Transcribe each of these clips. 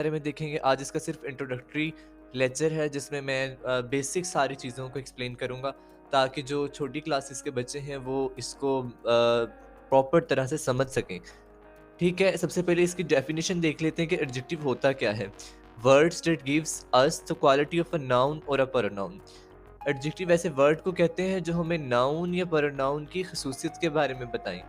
बारे में देखेंगे। आज इसका सिर्फ इंट्रोडक्टरी लेक्चर है जिसमें मैं बेसिक सारी चीज़ों को एक्सप्लेन करूँगा ताकि जो छोटी क्लासेस के बच्चे हैं वो इसको प्रॉपर तरह से समझ सकें। ठीक है, सबसे पहले इसकी डेफिनिशन देख लेते हैं कि एडजेक्टिव होता क्या है। Words that gives us the quality of a noun और अ प्रोनाउन। एडजेक्टिव ऐसे वर्ड को कहते हैं जो हमें नाउन या प्रोनाउन की खसूसियत के बारे में बताएं।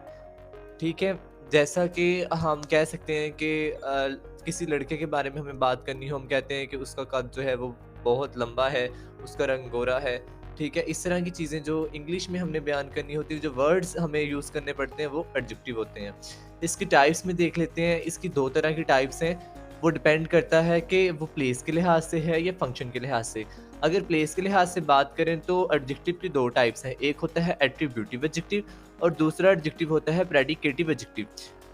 ठीक है, जैसा कि हम कह सकते हैं कि किसी लड़के के बारे में हमें बात करनी हो, हम कहते हैं कि उसका कद जो है वो बहुत लंबा है, उसका रंग गोरा है, ठीक है? इस तरह की चीज़ें जो इंग्लिश में हमने बयान करनी होती है, जो वर्ड्स हमें यूज़ करने पड़ते हैं, वो एडजेक्टिव होते हैं। इसकी टाइप्स में देख लेते हैं, इसकी 2 तरह की टाइप्स हैं, वो डिपेंड करता है कि वो प्लेस के लिहाज से है या फंक्शन के लिहाज से। अगर प्लेस के लिहाज से बात करें तो एडजेक्टिव की 2 टाइप्स हैं, एक होता है एट्रिब्यूटिव एडजेक्टिव और दूसरा एडजेक्टिव होता है प्रेडिकेटिव एडजेक्टिव।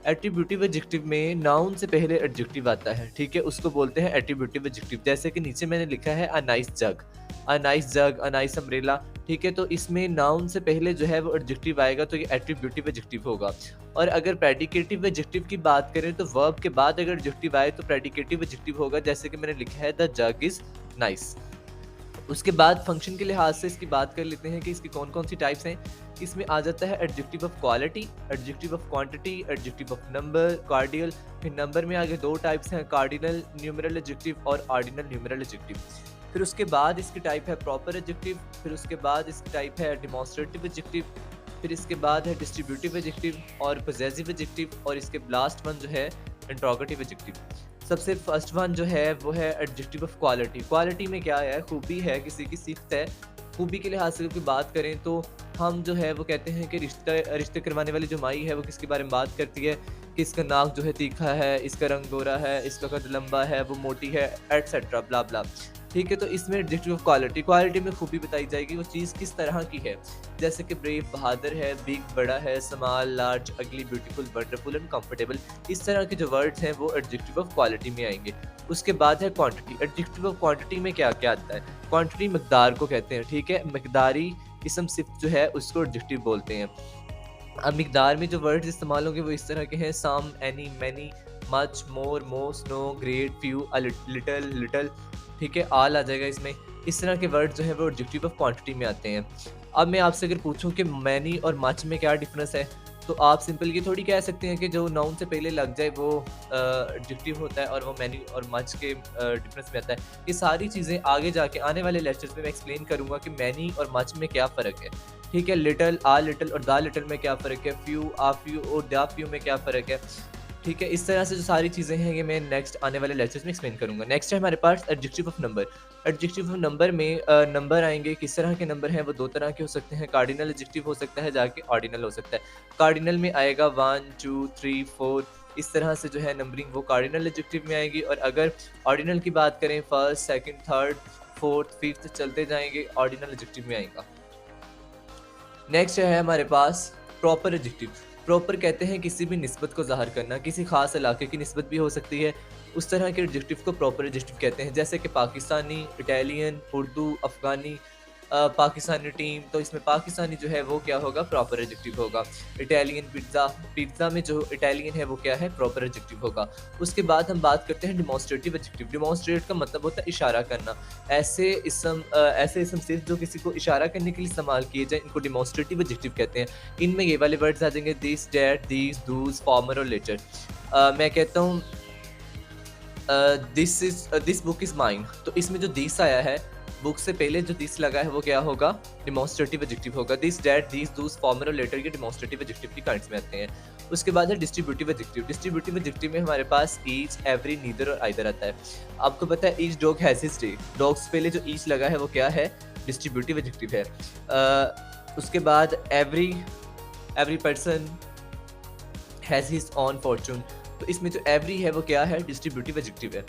एट्रिब्यूटिव एडजेक्टिव में नाउन से पहले एडजेक्टिव आता है, ठीक है? उसको बोलते हैं एट्रिब्यूटिव एडजेक्टिव। जैसे कि नीचे मैंने लिखा है a nice jug, a nice jug, a nice umbrella, ठीक है? तो इसमें नाउन से पहले जो है वो एडजेक्टिव आएगा तो ये एट्रिब्यूटिव एडजेक्टिव होगा। और अगर प्रेडिकेटिव एडजेक्टिव की बात करें तो वर्ब के बाद अगर एडजेक्टिव आए तो प्रेडिकेटिव एडजेक्टिव होगा, जैसे कि मैंने लिखा है द जग इज़ नाइस। उसके बाद फंक्शन के लिहाज से इसकी बात कर लेते हैं कि इसकी कौन-कौन सी टाइप्स हैं। इसमें आ जाता है adjective of quality, adjective of quantity, adjective of number, cardinal. फिर नंबर में आगे 2 टाइप्स हैं, कार्डिनल न्यूमेरल एडजेक्टिव और ऑर्डिनल न्यूमेरल एडजेक्टिव। फिर उसके बाद इसकी टाइप है प्रॉपर एडजेक्टिव, फिर उसके बाद इसकी टाइप है डेमोंस्ट्रेटिव एडजेक्टिव, फिर इसके बाद है डिस्ट्रीब्यूटिव एडजेक्टिव और पॉसेसिव एडजेक्टिव और इसके लास्ट वन जो है इंट्रोगेटिव एडजेक्टिव। सबसे फर्स्ट वन जो है वो है एडजेक्टिव ऑफ क्वालिटी। क्वालिटी में क्या है, खूबी है, किसी की सिफ़त है। खूबी के लिहाज से कोई बात करें तो हम जो है वो कहते हैं कि रिश्ते करवाने वाली जो माई है वो किसके बारे में बात करती है कि इसका नाक जो है तीखा है, इसका रंग गोरा है, इसका कद लंबा है, वो मोटी है, एटसेट्रा ब्ला ब्ला। ठीक है, तो इसमें एडजेक्टिव ऑफ क्वालिटी, क्वालिटी में खूबी बताई जाएगी वो चीज़ किस तरह की है। जैसे कि ब्रेव बहादुर है, बिग बड़ा है, स्मॉल लार्ज, अगली ब्यूटीफुल, वंडरफुल एंड कंफर्टेबल। इस तरह के जो वर्ड्स हैं वो एडजेक्टिव ऑफ क्वालिटी में आएंगे। उसके बाद है क्वांटिटी। एडजेक्टिव ऑफ क्वांटिटी में क्या क्या आता है? क्वांटिटी मकदार को कहते हैं, ठीक है? मकदारी इसम सिफ्त जो है उसको एडजेक्टिव बोलते हैं। अब मकदार में जो वर्ड्स इस्तेमाल होंगे वो इस तरह के हैं, some, any, many, much, more, most, no, great, few, little, little, ठीक है? ऑल आ जाएगा इसमें। इस तरह के वर्ड जो है वो एडजेक्टिव ऑफ क्वांटिटी में आते हैं। अब मैं आपसे अगर पूछूं कि मैनी और मच में क्या डिफरेंस है, तो आप सिंपल ये थोड़ी कह सकते हैं कि जो नाउन से पहले लग जाए वो एडजेक्टिव होता है और वो मैनी और मच के डिफरेंस में आता है। ये सारी चीज़ें आगे जाके आने वाले लेक्चर्स में मैं एक्सप्लेन करूंगा कि मैनी और मच में क्या फ़र्क है। ठीक है, लिटिल, आ लिटिल और द लिटिल में क्या फ़र्क है, फ्यू, आ फ्यू और द फ्यू में क्या फ़र्क है। ठीक है, इस तरह से जो सारी चीज़ें हैं ये मैं नेक्स्ट आने वाले लेक्चर्स में एक्सप्लेन करूँगा। नेक्स्ट है हमारे पास adjective of number. Adjective of number में नंबर आएँगे, किस तरह के नंबर हैं वो 2 तरह के हो सकते हैं, कार्डिनल एडजेक्टिव हो सकता है जाके ऑर्डिनल हो सकता है। कार्डिनल में आएगा 1, 2, 3, 4, इस तरह से जो है नंबरिंग वो कार्डिनल एडजेक्टिव में आएगी। और अगर ऑर्डिनल की बात करें first, second, third, fourth, fifth चलते जाएँगे, ऑर्डिनल एडजेक्टिव में आएगा। नेक्स्ट है हमारे पास प्रॉपर एडजेक्टिव। प्रॉपर कहते हैं किसी भी निस्बत को ज़ाहिर करना, किसी ख़ास इलाके की निस्बत भी हो सकती है, उस तरह के एडजेक्टिव को प्रॉपर एडजेक्टिव कहते हैं। जैसे कि पाकिस्तानी, इटालियन, उर्दू, अफ़गानी, पाकिस्तानी टीम, तो इसमें पाकिस्तानी जो है वो क्या होगा, प्रॉपर एडजेक्टिव होगा। इटालियन पिज़्ज़ा, पिज़्ज़ा में जो इटालियन है वो क्या है, प्रॉपर एडजेक्टिव होगा। उसके बाद हम बात करते हैं डेमोंस्ट्रेटिव एडजेक्टिव। डेमोंस्ट्रेट का मतलब होता है इशारा करना। ऐसे इसम सिर्फ जो किसी को इशारा करने के लिए इस्तेमाल किए जाएँ, इनको डेमोंस्ट्रेटिव एडजेक्टिव कहते हैं। इनमें ये वाले वर्ड्स आ जाएंगे this, that, these, Dooj, farmer और लेटर। मैं कहता हूँ दिस बुक इज़ माइन, तो इसमें जो दिस आया है, बुक से पहले जो दिस लगा है वो क्या होगा, डेमोंस्ट्रेटिव एडजेक्टिव होगा। This, that, these, Dooj, formal और लेटर ये डेमोंस्ट्रेटिव एडजेक्टिव की काइंड्स में आते हैं। उसके बाद है डिस्ट्रीब्यूटिव एडजेक्टिव। डिस्ट्रीब्यूटिव एडजेक्टिव में हमारे पास ईच, एवरी, नीदर और आइदर आता है। आपको पता है each dog has his day, dog से पहले जो ईच लगा है वो क्या है, डिस्ट्रीब्यूटिव एडजेक्टिव है। उसके बाद every person has his own Fortune, तो इसमें जो एवरी है वो क्या है, डिस्ट्रीब्यूटिव एडजेक्टिव है।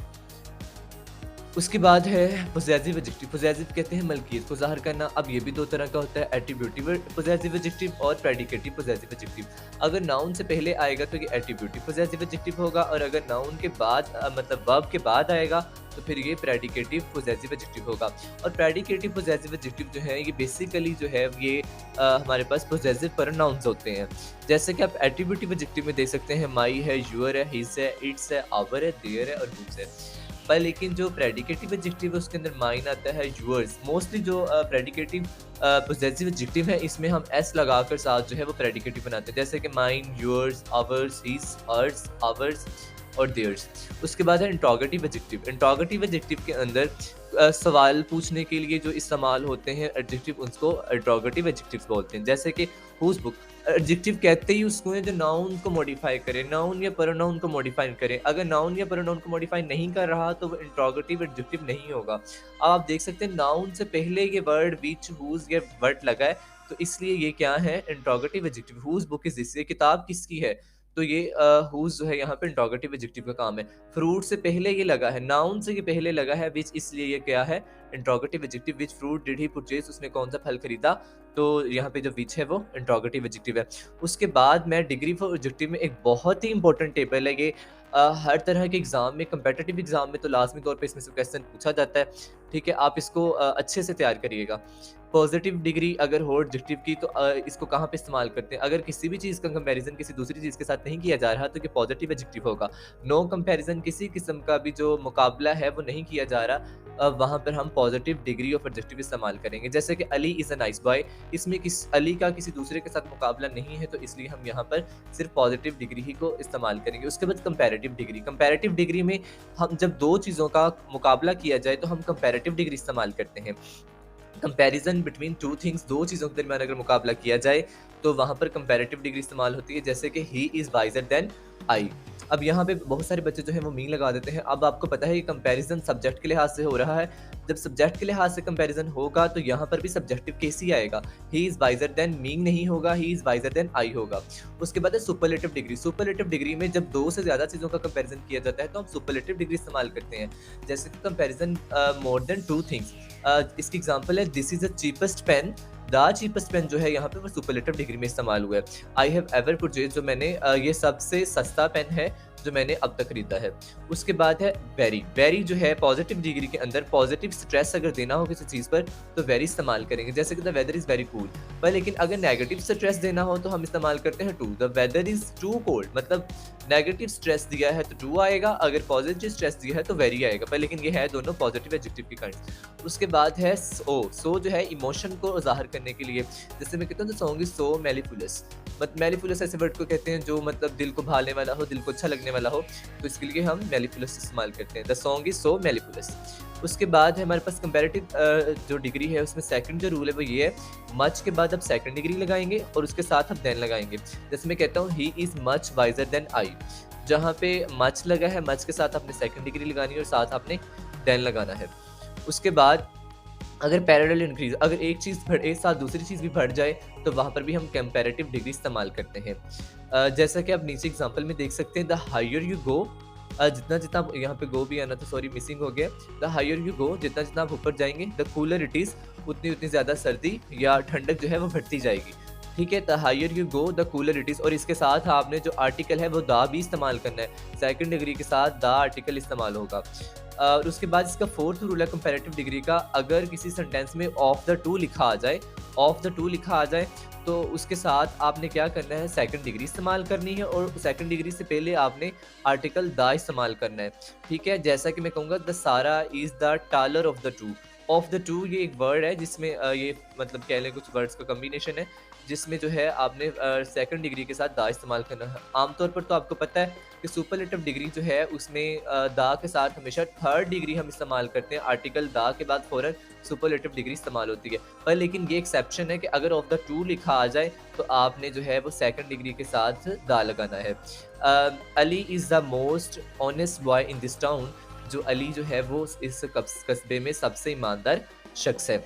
उसके बाद है पोजेसिव एडजेक्टिव। पोजेसिव कहते हैं मलकियत को ज़ाहिर करना। अब ये भी 2 तरह का होता है, एट्रिब्यूटिव पोजेसिव एडजेक्टिव और प्रेडिकेटिव पोजेसिव एडजेक्टिव। अगर नाउन से पहले आएगा तो ये एट्रिब्यूटिव पोजेसिव एडजेक्टिव होगा और अगर नाउन के बाद मतलब वर्ब के बाद आएगा तो फिर ये प्रेडिकेटिव पोजेसिव एडजेक्टिव होगा। और प्रेडिकेटिव पोजेसिव एडजेक्टिव जो है ये बेसिकली जो है ये हमारे पास पोजेसिव प्रोनाउंस होते हैं। जैसे कि आप एट्रिब्यूटिव एडजेक्टिव में देख सकते हैं, माई है, यूअर है, हिज है, इट्स है, आवर है, देयर है और हुज है। पर लेकिन जो प्रेडिकेटिव एडजेक्टिव है उसके अंदर माइन आता है योर्स। मोस्टली जो प्रेडिकेटिव पोजेसिव एडजेक्टिव है इसमें हम एस लगाकर साथ जो है वो प्रेडिकेटिव बनाते हैं, जैसे कि mine, yours, ours, his, hers, ours और देयर्स। उसके बाद है इंट्रोगेटिव एडजेक्टिव। इंट्रोगेटिव एडजेक्टिव के अंदर सवाल पूछने के लिए जो इस्तेमाल होते हैं एडजेक्टिव, उसको इंट्रोगेटिव एडजेक्टिव्स बोलते हैं। जैसे कि हुज बुक, एडजेक्टिव कहते ही उसको है जो नाउन को मॉडिफाई करे, नाउन या प्रोनाउन को मॉडिफाई करे। अगर नाउन या प्रोनाउन को मॉडिफाई नहीं कर रहा तो वो इंट्रोगेटिव एडजेक्टिव नहीं होगा। अब आप देख सकते हैं नाउन से पहले ये वर्ड विच, हुज ये वर्ड लगा है, तो इसलिए ये क्या है, interrogative adjective. Whose book is this, ये किताब किसकी है, तो ये हुज जो है यहाँ पे इंट्रोगेटिव एडजेक्टिव का काम है। फ्रूट से पहले ये लगा है, नाउन से ये पहले लगा है विच, इसलिए ये क्या है, interrogative adjective. Which fruit did he purchase, उसने कौन सा फल खरीदा, तो यहाँ पे जो विच है वो इंट्रोगेटिव एडजेक्टिव है। उसके बाद मैं डिग्री फॉर एडजेक्टिव में एक बहुत ही इंपॉर्टेंट टेबल है ये, हर तरह के एग्जाम में, कंपेटिटिव एग्जाम में तो लाजमी तौर पे इसमें से क्वेश्चन पूछा जाता है। ठीक है, आप इसको अच्छे से तैयार करिएगा। पॉजिटिव डिग्री अगर हो एडजेक्टिव की, तो इसको कहाँ पे इस्तेमाल करते हैं, अगर किसी भी चीज़ का कंपैरिजन किसी दूसरी चीज़ के साथ नहीं किया जा रहा तो ये पॉजिटिव एडजेक्टिव होगा। नो कंपैरिजन, किसी किस्म का भी जो मुकाबला है वो नहीं किया जा रहा, वहाँ पर हम पॉजिटिव डिग्री ऑफ एडजेक्टिव इस्तेमाल करेंगे। जैसे कि Ali is a nice boy, इसमें किस अली का किसी दूसरे के साथ मुकाबला नहीं है, तो इसलिए हम यहाँ पर सिर्फ पॉजिटिव डिग्री ही को इस्तेमाल करेंगे। उसके बाद कंपैरेटिव डिग्री। कंपैरेटिव डिग्री में हम जब दो चीज़ों का मुकाबला किया जाए तो हम कंपैरेटिव डिग्री इस्तेमाल करते हैं। कंपैरिजन बिटवीन टू थिंग्स, दो चीज़ों के दरमियान अगर मुकाबला किया जाए तो वहाँ पर कंपैरेटिव डिग्री इस्तेमाल होती है। जैसे कि he is wiser than I. अब यहाँ पे बहुत सारे बच्चे जो हैं वो मीन लगा देते हैं। अब आपको पता है कि कंपैरिजन सब्जेक्ट के लिहाज से हो रहा है। जब सब्जेक्ट के लिहाज से कंपैरिजन होगा तो यहाँ पर भी सब्जेक्टिव केस ही आएगा। He is wiser than me नहीं होगा, he is wiser than I होगा। उसके बाद है सुपरलेटिव डिग्री। सुपरलेटिव डिग्री में जब दो से ज़्यादा चीज़ों का कंपैरिजन किया जाता है तो हम सुपरलेटिव डिग्री इस्तेमाल करते हैं। जैसे कि comparison more than two things. इसकी एग्जांपल है this is the cheapest pen. The cheapest pen जो है यहाँ पे वो सुपरलेटिव डिग्री में इस्तेमाल हुआ है। आई हैव एवर परचेज, जो मैंने ये सबसे सस्ता पेन है जो मैंने अब तक खरीदा है। उसके बाद है वेरी। वेरी जो है पॉजिटिव डिग्री के अंदर पॉजिटिव स्ट्रेस अगर देना हो किसी चीज़ पर तो वेरी इस्तेमाल करेंगे। जैसे कि the weather is very cool. पर लेकिन अगर नेगेटिव स्ट्रेस देना हो तो हम इस्तेमाल करते हैं too. The weather is too cold, मतलब नेगेटिव स्ट्रेस दिया है तो टू आएगा, अगर पॉजिटिव स्ट्रेस दिया है तो वेरी आएगा। पर लेकिन ये है दोनों पॉजिटिव एडजेक्टिव की काइंड। उसके बाद है सो। सो जो है इमोशन को ज़ाहिर करने के लिए, जैसे मैं कहता हूँ द सॉन्ग इज सो मेलिफुलस। मेलिफुलस ऐसे वर्ड को कहते हैं जो मतलब दिल को भाने वाला हो, दिल को अच्छा लगने वाला हो, तो इसके लिए हम मेलिफुलस इस्तेमाल करते हैं। The song is so mellifluous. उसके बाद है हमारे पास कंपैरेटिव जो डिग्री है उसमें सेकंड जो रूल है वो ये है, मच के बाद आप सेकंड डिग्री लगाएंगे और उसके साथ आप देन लगाएंगे। जैसे मैं कहता हूँ he is much wiser than I, जहाँ पे मच लगा है, मच के साथ आपने सेकंड डिग्री लगानी है और साथ आपने देन लगाना है। उसके बाद अगर पैरेलल इंक्रीज, अगर एक चीज़ एक साथ दूसरी चीज़ भी बढ़ जाए तो वहाँ पर भी हम कंपैरेटिव डिग्री इस्तेमाल करते हैं। जैसा कि आप नीचे एग्जांपल में देख सकते हैं, द हायर यू गो, जितना जितना आप यहाँ पे गो भी आना था, सॉरी मिसिंग हो गया। द हायर यू गो, जितना जितना आप ऊपर जाएंगे, द कूलर इट इज़, उतनी उतनी ज़्यादा सर्दी या ठंडक जो है वो बढ़ती जाएगी। ठीक है, the higher you go the cooler it is, और इसके साथ आपने जो आर्टिकल है वो दा भी इस्तेमाल करना है। सेकंड डिग्री के साथ दा आर्टिकल इस्तेमाल होगा। और उसके बाद इसका फोर्थ रूल है कंपैरेटिव डिग्री का, अगर किसी सेंटेंस में ऑफ द टू लिखा आ जाए, ऑफ द टू लिखा आ जाए तो उसके साथ आपने क्या करना है, सेकंड डिग्री इस्तेमाल करनी है और सेकंड डिग्री से पहले आपने आर्टिकल द इस्तेमाल करना है। ठीक है, जैसा कि मैं कहूँगा द सारा is the taller of the two. Of the two ये एक वर्ड है जिसमें ये मतलब कह लें कुछ वर्ड्स का कम्बिनेशन है, जिसमें जो है आपने सेकंड डिग्री के साथ दा इस्तेमाल करना है। आमतौर पर तो आपको पता है कि सुपरलेटिव डिग्री जो है उसमें दा के साथ हमेशा थर्ड डिग्री हम इस्तेमाल करते हैं, आर्टिकल दा के बाद फ़ौरन सुपरलेटिव डिग्री इस्तेमाल होती है। पर लेकिन ये एक्सेप्शन है कि अगर ऑफ द टू लिखा आ जाए तो आपने जो है वो सेकंड डिग्री के साथ दा लगाना है। Ali is the most honest boy in this town, जो अली जो है वो इस कस्बे में सबसे ईमानदार शख्स है।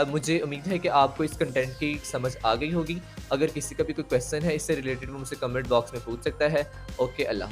मुझे उम्मीद है कि आपको इस कंटेंट की समझ आ गई होगी। अगर किसी का भी कोई क्वेश्चन है इससे रिलेटेड वो मुझसे कमेंट बॉक्स में पूछ सकता है। ओके, अल्लाह।